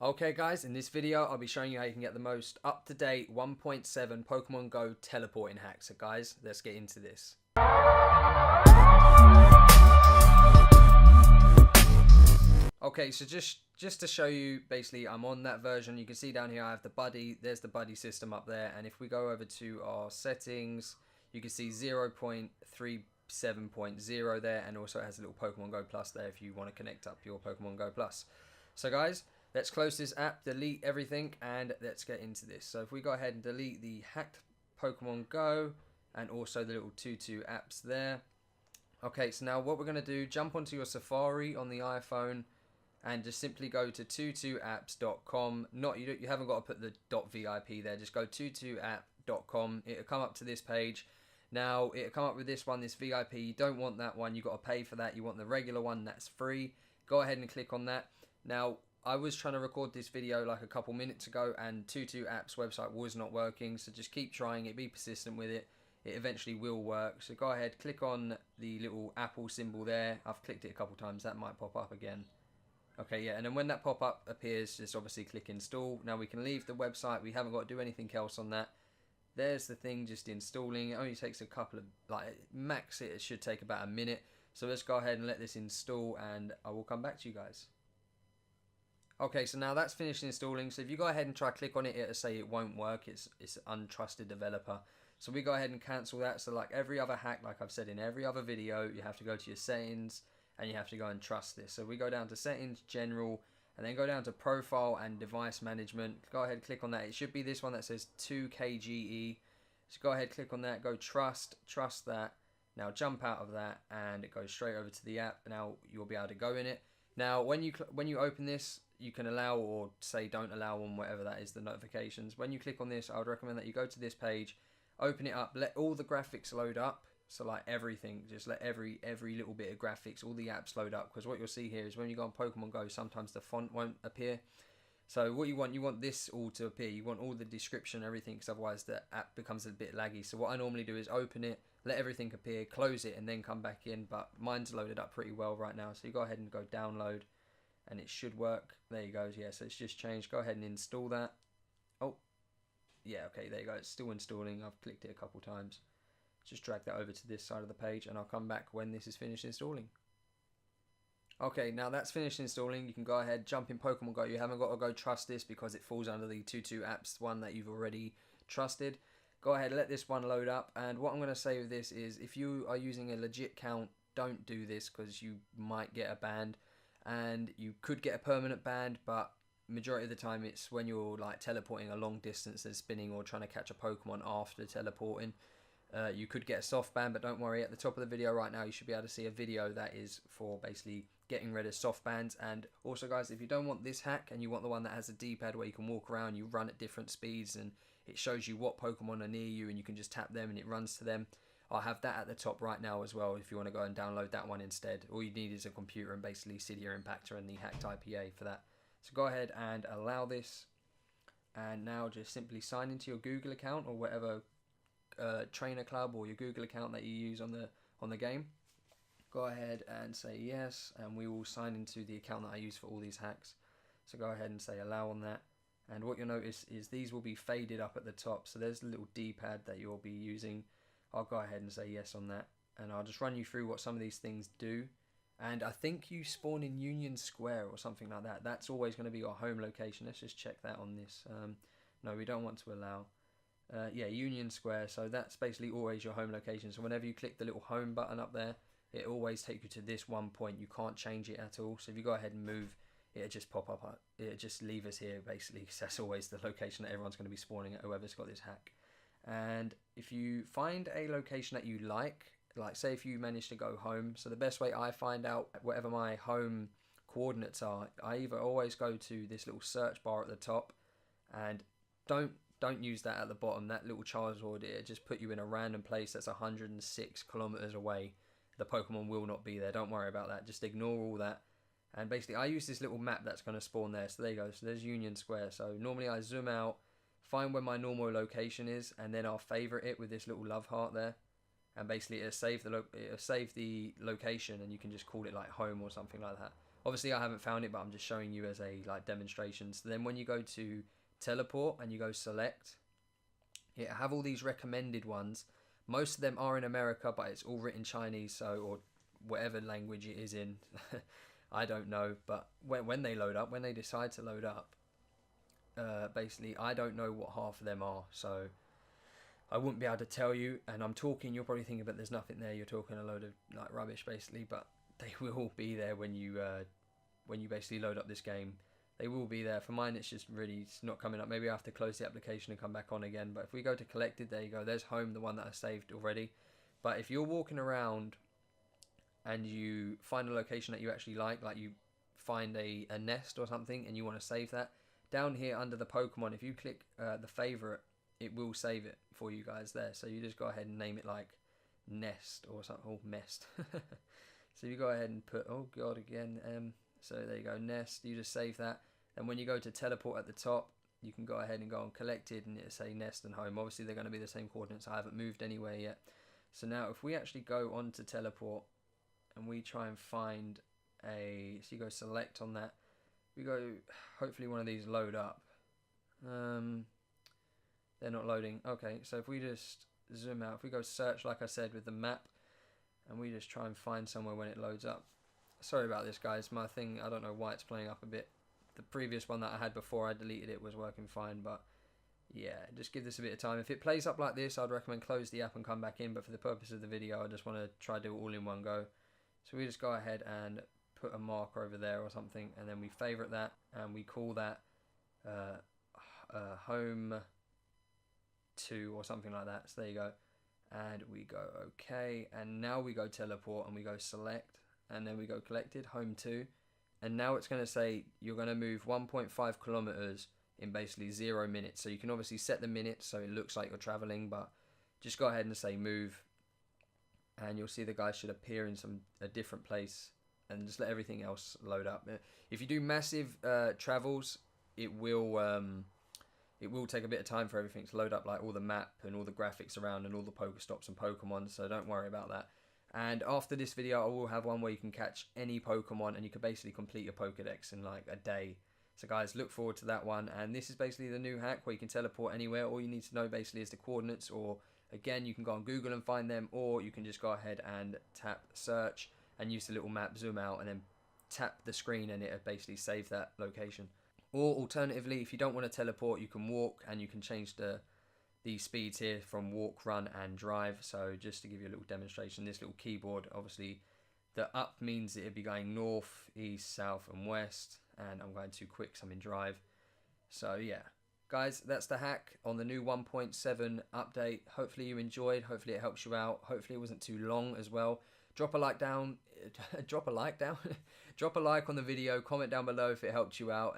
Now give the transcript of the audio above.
Okay guys, in this video I'll be showing you how you can get the most up-to-date 1.7 Pokemon Go teleporting hack. So guys, let's get into this. Okay, so just to show you, basically I'm on that version. You can see down here I have the buddy, there's the buddy system up there, and if we go over to our settings, you can see 0.37.0 there, and also it has a little Pokemon Go Plus there if you want to connect up your Pokemon Go Plus. So guys, let's close this app, delete everything, and let's get into this. So if we go ahead and delete the hacked Pokemon Go and also the little Tutu apps there. Okay, so now what we're going to do, jump onto your Safari on the iPhone and just simply go to tutuapps.com. You haven't got to put the .vip there, just go tutuapp.com. It'll come up to this page. Now it'll come up with this one, this VIP. You don't want that one, you got to pay for that. You want the regular one, that's free. Go ahead and click on that. Now I was trying to record this video like a couple minutes ago and Tutu Apps website was not working, so just keep trying it, be persistent with it. It eventually will work. So go ahead, click on the little apple symbol there. I've clicked it a couple times, that might pop up again. Okay, yeah, and then when that pop-up appears, just obviously click install. Now we can leave the website, we haven't got to do anything else on that. There's the thing just installing. It only takes a couple of, like, max it should take about a minute. So let's go ahead and let this install and I will come back to you guys. Okay, so now that's finished installing. So if you go ahead and try click on it, it'll say it won't work. It's an untrusted developer. So we go ahead and cancel that. So like every other hack, like I've said in every other video, you have to go to your settings and you have to go and trust this. So we go down to settings, general, and then go down to profile and device management. Go ahead, click on that. It should be this one that says 2KGE. So go ahead, click on that, go trust that. Now jump out of that and it goes straight over to the app. Now you'll be able to go in it. Now when you open this, you can allow or say don't allow on whatever that is, the notifications. When you click on this, I would recommend that you go to this page, open it up, let all the graphics load up. So like everything, just let every little bit of graphics, all the apps load up. Because what you'll see here is when you go on Pokemon Go, sometimes the font won't appear. So what you want this all to appear. You want all the description, everything, because otherwise the app becomes a bit laggy. So what I normally do is open it, let everything appear, close it, and then come back in. But mine's loaded up pretty well right now. So you go ahead and go download, and it should work. There you go. Yeah, so it's just changed. Go ahead and install that. Oh, yeah, okay, there you go. It's still installing. I've clicked it a couple times. Just drag that over to this side of the page, and I'll come back when this is finished installing. Okay, now that's finished installing. You can go ahead, jump in Pokemon Go. You haven't got to go trust this because it falls under the Tutu Apps one that you've already trusted. Go ahead, let this one load up. And what I'm going to say with this is if you are using a legit account, don't do this because you might get a ban. And you could get a permanent ban, but majority of the time it's when you're like teleporting a long distance and spinning or trying to catch a Pokemon after teleporting. You could get a soft ban, but don't worry, at the top of the video right now you should be able to see a video that is for basically getting rid of soft bans. And also guys, if you don't want this hack and you want the one that has a D-pad where you can walk around, you run at different speeds and it shows you what Pokemon are near you and you can just tap them and it runs to them, I'll have that at the top right now as well if you want to go and download that one instead. All you need is a computer and basically Cydia Impactor and the hacked IPA for that. So go ahead and allow this, and now just simply sign into your Google account or whatever trainer club or your Google account that you use on the game. Go ahead and say yes, and we will sign into the account that I use for all these hacks. So go ahead and say allow on that, and what you'll notice is these will be faded up at the top. So there's a little D-pad that you'll be using. I'll go ahead and say yes on that, and I'll just run you through what some of these things do. And I think you spawn in Union Square or something like that. That's always going to be your home location. Let's just check that on this. No, we don't want to allow. Yeah, Union Square. So that's basically always your home location. So whenever you click the little home button up there, it always takes you to this one point. You can't change it at all. So if you go ahead and move, it'll just pop up. It'll just leave us here basically, because that's always the location that everyone's going to be spawning at, whoever's got this hack. And if you find a location that you like say if you manage to go home, so the best way I find out whatever my home coordinates are, I either always go to this little search bar at the top, and don't use that at the bottom. That little Charizard, it just put you in a random place that's 106 kilometers away. The Pokemon will not be there. Don't worry about that. Just ignore all that. And basically I use this little map that's going to spawn there. So there you go. So there's Union Square. So normally I zoom out, find where my normal location is, and then I'll favorite it with this little love heart there. And basically it'll save the location, and you can just call it like home or something like that. Obviously I haven't found it, but I'm just showing you as a like demonstration. So then when you go to teleport and you go select, it have all these recommended ones. Most of them are in America, but it's all written Chinese, so, or whatever language it is in. I don't know, but when they load up, when they decide to load up, basically I don't know what half of them are, so I wouldn't be able to tell you. And I'm talking, you're probably thinking, but there's nothing there, you're talking a load of like rubbish basically, but they will be there when you basically load up this game. They will be there. For mine, it's just really, it's not coming up. Maybe I have to close the application and come back on again. But if we go to collected, there you go. There's home, the one that I saved already. But if you're walking around and you find a location that you actually like you find a nest or something and you want to save that, down here under the Pokemon, if you click the favorite, it will save it for you guys there. So you just go ahead and name it like Nest or something, or Mest. So you go ahead and put, oh god, again, so there you go, Nest. You just save that. And when you go to teleport at the top, you can go ahead and go on collected and it'll say Nest and home. Obviously they're going to be the same coordinates. I haven't moved anywhere yet. So now if we actually go on to teleport and we try and find a, so you go select on that, we go, hopefully one of these load up. They're not loading. Okay, so if we just zoom out, if we go search like I said with the map, and we just try and find somewhere when it loads up. Sorry about this guys, my thing, I don't know why it's playing up a bit. The previous one that I had before I deleted it was working fine, but yeah, just give this a bit of time. If it plays up like this, I'd recommend close the app and come back in, but for the purpose of the video I just want to try to do it all in one go. So we just go ahead and put a marker over there or something, and then we favorite that and we call that home 2 or something like that. So there you go, and we go okay, and now we go teleport and we go select, and then we go collected, home 2, and now it's going to say you're going to move 1.5 kilometers in basically 0 minutes. So you can obviously set the minutes so it looks like you're traveling, but just go ahead and say move, and you'll see the guy should appear in a different place, and just let everything else load up. If you do massive travels, it will take a bit of time for everything to load up, like all the map and all the graphics around and all the Pokestops and Pokemon, so don't worry about that. And after this video I will have one where you can catch any Pokemon and you can basically complete your Pokedex in like a day. So guys, look forward to that one. And this is basically the new hack where you can teleport anywhere. All you need to know basically is the coordinates, or again you can go on Google and find them, or you can just go ahead and tap search and use the little map, zoom out, and then tap the screen and it'll basically save that location. Or alternatively, if you don't want to teleport, you can walk, and you can change the speeds here from walk, run and drive. So just to give you a little demonstration, this little keyboard, obviously the up means it'd be going north, east, south and west, and I'm going too quick so I'm in drive. So yeah guys, that's the hack on the new 1.7 update. Hopefully you enjoyed, hopefully it helps you out, hopefully it wasn't too long as well. Drop a like down drop a like on the video, comment down below if it helped you out.